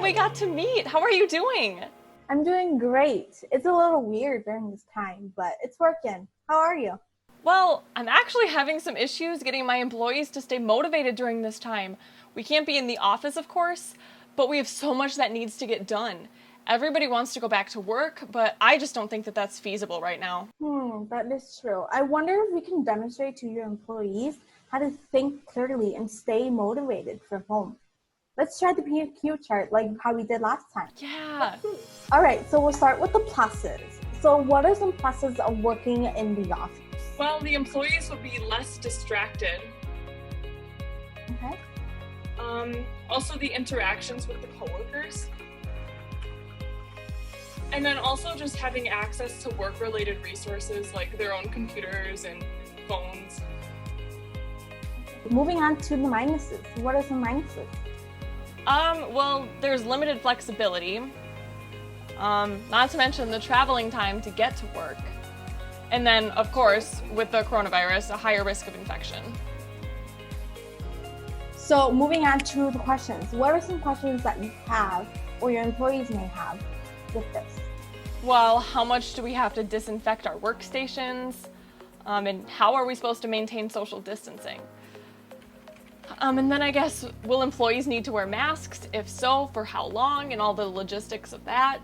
we got to meet. How are you doing? I'm doing great. It's a little weird during this time, but it's working. How are you? Well, I'm actually having some issues getting my employees to stay motivated during this time. We can't be in the office, of course, but we have so much that needs to get done. Everybody wants to go back to work, but I just don't think that that's feasible right now. That is true. I wonder if we can demonstrate to your employees how to think clearly and stay motivated from home. Let's try the PQ chart like how we did last time. Yeah. All right, so we'll start with the pluses. So what are some pluses of working in the office? Well, the employees will be less distracted. Okay. Also the interactions with the coworkers. And then also just having access to work-related resources like their own computers and phones. Moving on to the minuses. What are some minuses? Well, there's limited flexibility. Not to mention the traveling time to get to work. And then, of course, with the coronavirus, a higher risk of infection. So moving on to the questions. What are some questions that you have or your employees may have with this? Well, how much do we have to disinfect our workstations? And how are we supposed to maintain social distancing? And then I guess, will employees need to wear masks? If so, for how long, and all the logistics of that?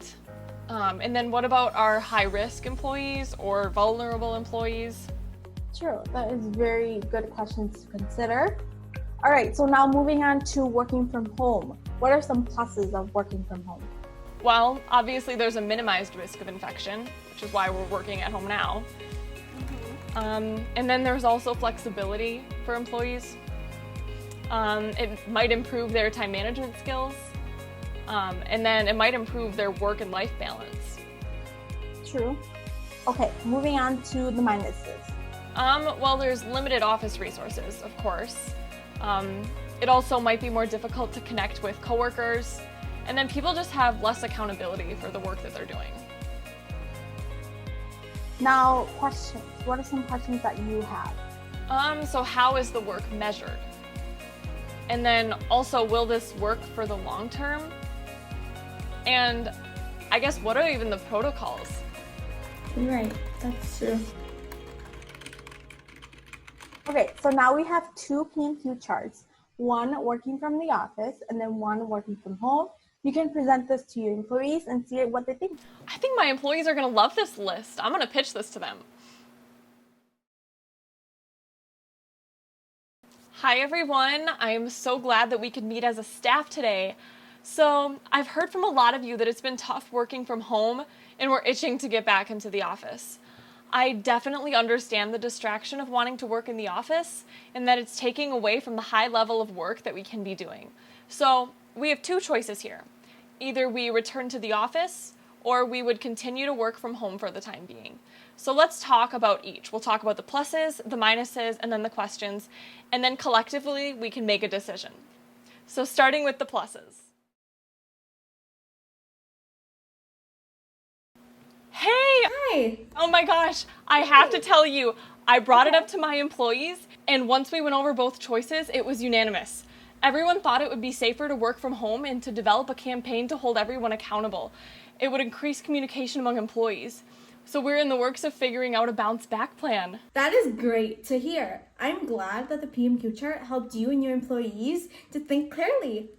And then what about our high-risk employees or vulnerable employees? True, that is very good questions to consider. All right, so now moving on to working from home. What are some pluses of working from home? Well, obviously there's a minimized risk of infection, which is why we're working at home now. And then there's also flexibility for employees. It might improve their time management skills, and then it might improve their work and life balance. True. Okay, moving on to the minuses. Well, there's limited office resources, of course. It also might be more difficult to connect with coworkers, and then people just have less accountability for the work that they're doing. Now, questions. What are some questions that you have? So how is the work measured? And then also, will this work for the long term? And I guess, what are even the protocols? Right, that's true. Okay, so now we have two PMQ charts, one working from the office and then one working from home. You can present this to your employees and see what they think. I think my employees are going to love this list. I'm going to pitch this to them. Hi everyone, I am so glad that we could meet as a staff today. So I've heard from a lot of you that it's been tough working from home and we're itching to get back into the office. I definitely understand the distraction of wanting to work in the office and that it's taking away from the high level of work that we can be doing. So we have two choices here. Either we return to the office or we would continue to work from home for the time being. So let's talk about each. We'll talk about the pluses, the minuses, and then the questions, and then collectively we can make a decision. So starting with the pluses. Hey! Hi! Oh my gosh, I have to tell you, I brought it up to my employees, and once we went over both choices, it was unanimous. Everyone thought it would be safer to work from home and to develop a campaign to hold everyone accountable. It would increase communication among employees. So we're in the works of figuring out a bounce back plan. That is great to hear. I'm glad that the PMQ chart helped you and your employees to think clearly.